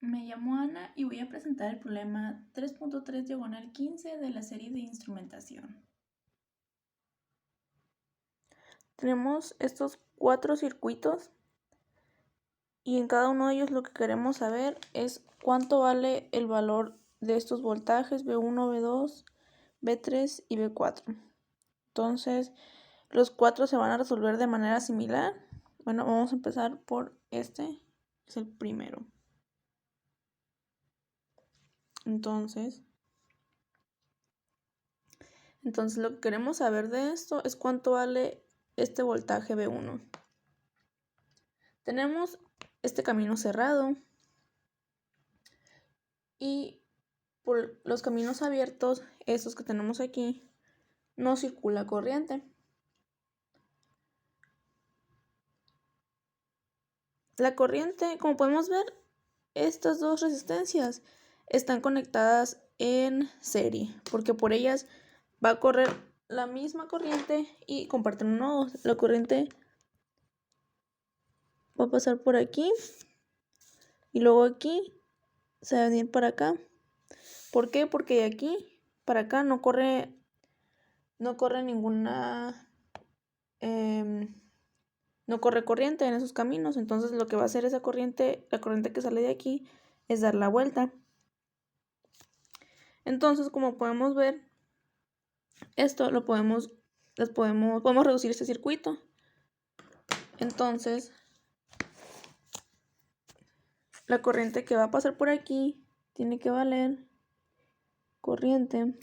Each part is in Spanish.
Me llamo Ana y voy a presentar el problema 3.3/15 de la serie de instrumentación. Tenemos estos 4 circuitos y en cada uno de ellos lo que queremos saber es cuánto vale el valor de estos voltajes B1, B2, B3 y B4. Entonces, los 4 se van a resolver de manera similar. Bueno, vamos a empezar por este, es el primero. Entonces lo que queremos saber de esto es cuánto vale este voltaje B1. Tenemos este camino cerrado y por los caminos abiertos, estos que tenemos aquí, no circula corriente. La corriente, como podemos ver, estas dos resistencias están conectadas en serie, porque por ellas va a correr la misma corriente y comparten un nodo. La corriente va a pasar por aquí y luego aquí se va a venir para acá. ¿Por qué? Porque de aquí para acá no corre ninguna no corre corriente en esos caminos. Entonces lo que va a hacer esa corriente, la corriente que sale de aquí, es dar la vuelta. Entonces, como podemos ver, esto lo podemos reducir este circuito. Entonces, la corriente que va a pasar por aquí tiene que valer corriente,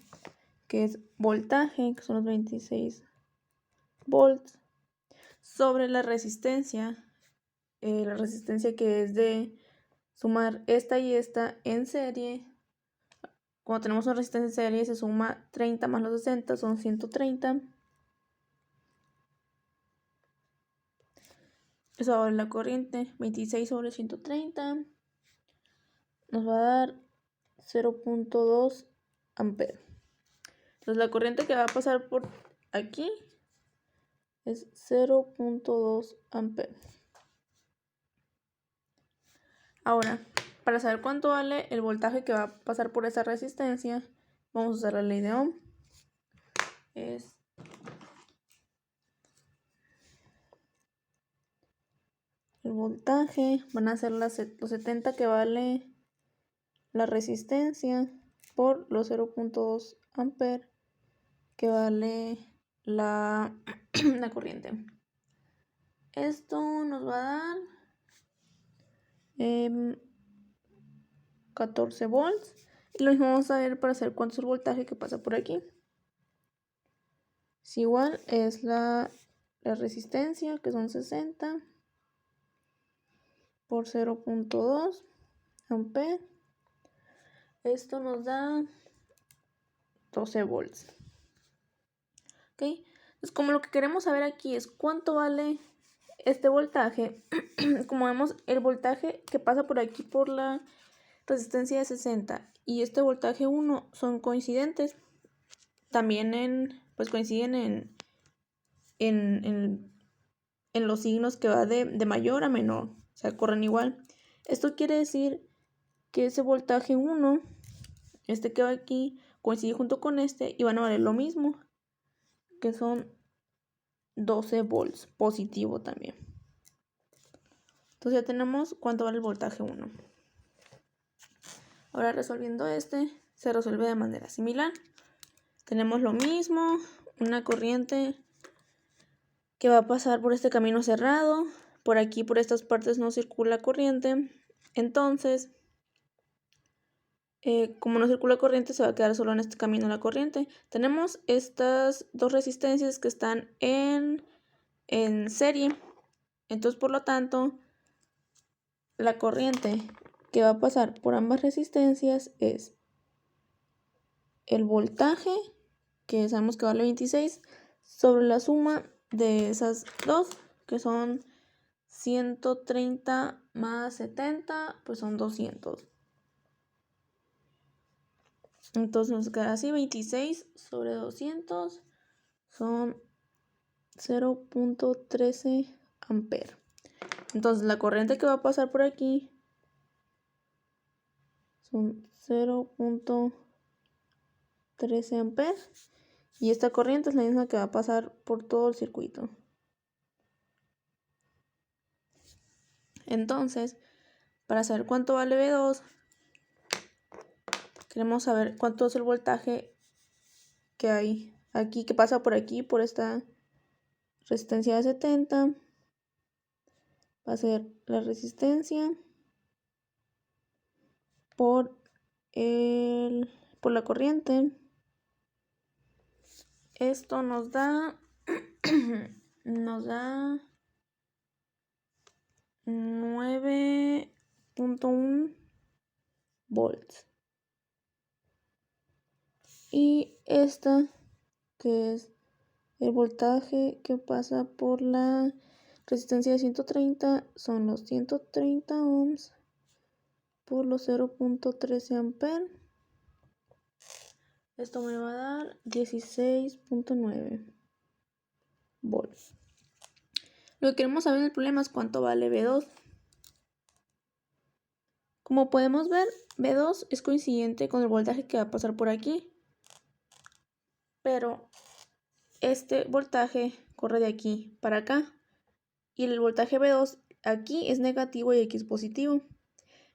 que es voltaje, que son los 26 volts, sobre la resistencia que es de sumar esta y esta en serie. Cuando tenemos una resistencia en serie se suma 30 más los 60, son 130. Eso va a dar la corriente, 26 sobre 130. Nos va a dar 0.2 amperes. Entonces la corriente que va a pasar por aquí es 0.2 amperes. Ahora, para saber cuánto vale el voltaje que va a pasar por esa resistencia, vamos a usar la ley de Ohm. Es el voltaje, van a ser los 70 que vale la resistencia por los 0.2 amperes que vale la corriente. Esto nos va a dar 14 volts. Y lo mismo vamos a ver para saber cuánto es el voltaje que pasa por aquí. Si igual es la resistencia, que son 60 por 0.2 amperes. Esto nos da 12 volts. ¿Ok? Entonces, como lo que queremos saber aquí es cuánto vale este voltaje, como vemos, el voltaje que pasa por aquí por la resistencia de 60 y este voltaje 1 son coincidentes. También coinciden en los signos que va de mayor a menor, o sea, corren igual. Esto quiere decir que ese voltaje 1, este que va aquí, coincide junto con este y van a valer lo mismo, que son 12 volts, positivo también. Entonces ya tenemos cuánto vale el voltaje 1. Ahora resolviendo se resuelve de manera similar. Tenemos lo mismo, una corriente que va a pasar por este camino cerrado. Por aquí, por estas partes no circula corriente. Entonces, como no circula corriente, se va a quedar solo en este camino la corriente. Tenemos estas dos resistencias que están en serie. Entonces, por lo tanto, la corriente que va a pasar por ambas resistencias es el voltaje, que sabemos que vale 26, sobre la suma de esas dos, que son 130 más 70, pues son 200. Entonces nos queda así, 26 sobre 200 son 0.13 amperes. Entonces la corriente que va a pasar por aquí son 0.13 amperes. Y esta corriente es la misma que va a pasar por todo el circuito. Entonces, para saber cuánto vale V2, queremos saber cuánto es el voltaje que hay aquí, que pasa por aquí, por esta resistencia de 70. Va a ser la resistencia por la corriente. Esto nos da 9.1 volts. Y esta, que es el voltaje que pasa por la resistencia de 130, son los 130 ohms por los 0.13 amperes. Esto me va a dar 16.9 volts. Lo que queremos saber en el problema es cuánto vale V2. Como podemos ver, V2 es coincidente con el voltaje que va a pasar por aquí. Pero este voltaje corre de aquí para acá. Y el voltaje V2 aquí es negativo y aquí es positivo.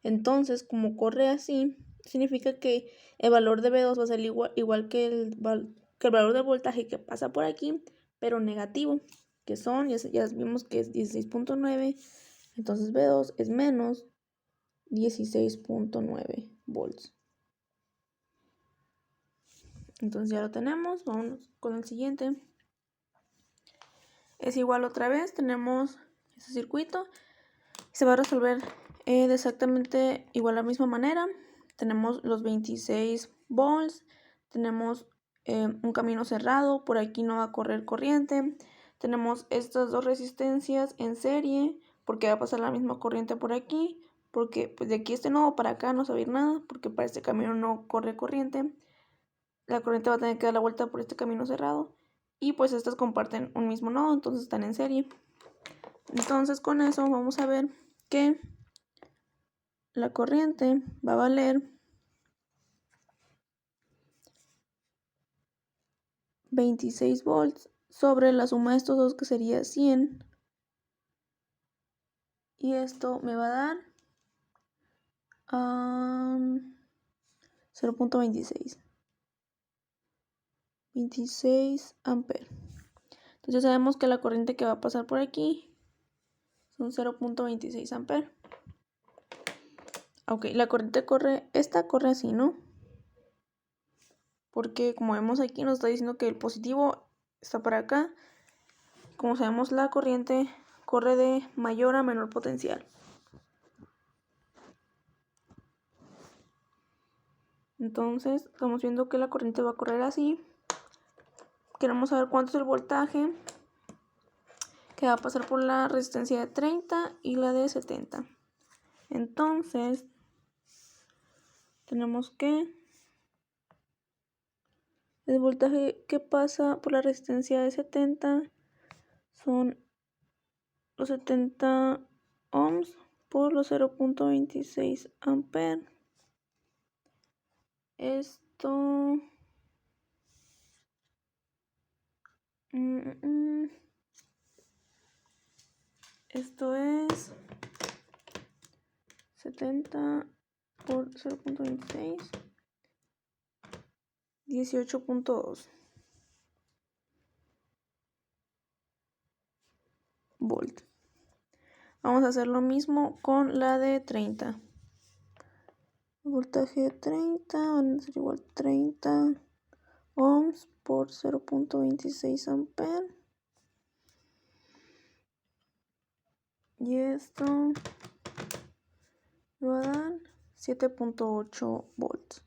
Entonces, como corre así, significa que el valor de V2 va a ser igual que el valor del voltaje que pasa por aquí, pero negativo, que son, ya vimos que es 16.9, entonces V2 es menos 16.9 volts. Entonces ya lo tenemos, vamos con el siguiente. Es igual otra vez, tenemos este circuito, se va a resolver de exactamente igual la misma manera. Tenemos los 26 volts, tenemos un camino cerrado, por aquí no va a correr corriente, tenemos estas dos resistencias en serie, porque va a pasar la misma corriente por aquí, porque pues, de aquí este nodo para acá no se va a ir nada, porque para este camino no corre corriente, la corriente va a tener que dar la vuelta por este camino cerrado, y pues estas comparten un mismo nodo, entonces están en serie. Entonces con eso vamos a ver que la corriente va a valer 26 volts sobre la suma de estos dos, que sería 100. Y esto me va a dar 0.26. 26 amperes. Entonces ya sabemos que la corriente que va a pasar por aquí son 0.26 amperes. Ok, la corriente corre así, ¿no? Porque como vemos aquí nos está diciendo que el positivo está para acá. Como sabemos, la corriente corre de mayor a menor potencial. Entonces estamos viendo que la corriente va a correr así. Queremos saber cuánto es el voltaje que va a pasar por la resistencia de 30 y la de 70. Entonces tenemos que el voltaje que pasa por la resistencia de 70 son los 70 ohms por los 0.26 amperes. Esto esto es 70 por 0.26, 18.2 volt. Vamos a hacer lo mismo con la de 30. El voltaje de 30 van a ser igual 30 ohms por 0.26 amperes. Y esto me va a dar 7.8 volts.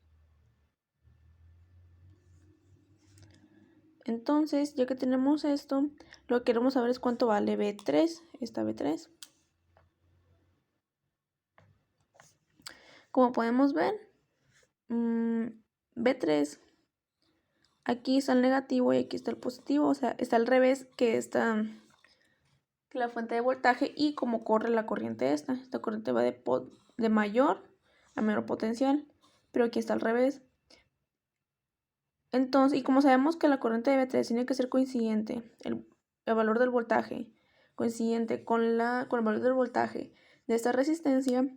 Entonces, ya que tenemos esto, lo que queremos saber es cuánto vale V3, esta V3. Como podemos ver, V3, aquí está el negativo y aquí está el positivo, o sea, está al revés que la fuente de voltaje y como corre la corriente esta corriente va de mayor a menor potencial. pero aquí está al revés. Entonces, y como sabemos que la corriente de B3 tiene que ser coincidente, el valor del voltaje, coincidente con el valor del voltaje de esta resistencia,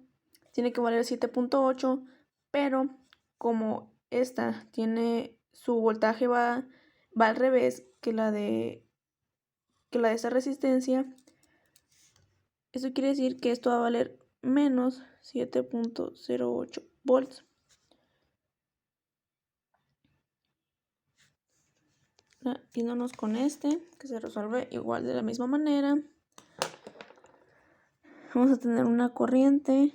tiene que valer 7.8, pero como esta tiene su voltaje va al revés que la de esta resistencia, eso quiere decir que esto va a valer menos 7.08 volts. Yéndonos con este, que se resuelve igual de la misma manera. Vamos a tener una corriente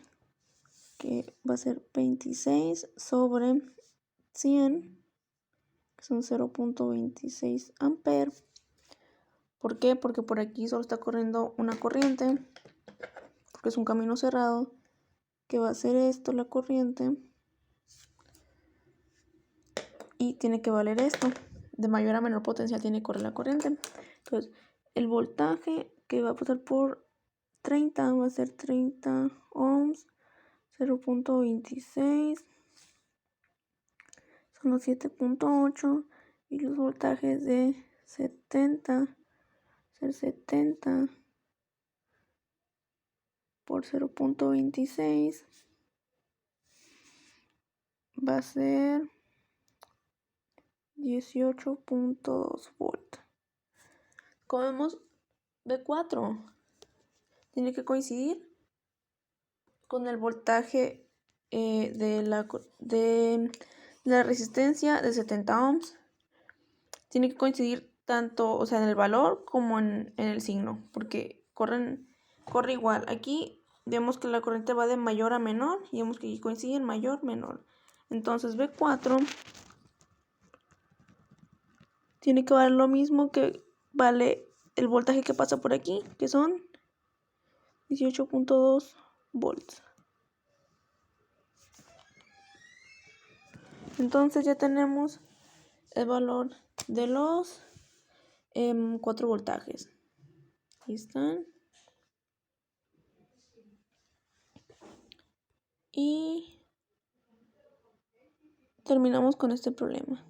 que va a ser 26 sobre 100, que son 0.26 amperes. ¿Por qué? Porque por aquí solo está corriendo una corriente, porque es un camino cerrado, que va a ser esto, la corriente, y tiene que valer esto. De mayor a menor potencial tiene que correr la corriente. Entonces, el voltaje que va a pasar por 30 va a ser 30 ohms, 0.26, son los 7.8, y los voltajes de 70, ser 70 por 0.26 va a ser 18.2 volts. Como vemos, B4 tiene que coincidir con el voltaje de la resistencia de 70 ohms. Tiene que coincidir tanto, o sea, en el valor como en el signo, porque corre igual. Aquí vemos que la corriente va de mayor a menor y vemos que aquí coinciden mayor, menor. Entonces B4 tiene que valer lo mismo que vale el voltaje que pasa por aquí, que son 18.2 volts. Entonces ya tenemos el valor de los 4 voltajes. Ahí están. Y terminamos con este problema.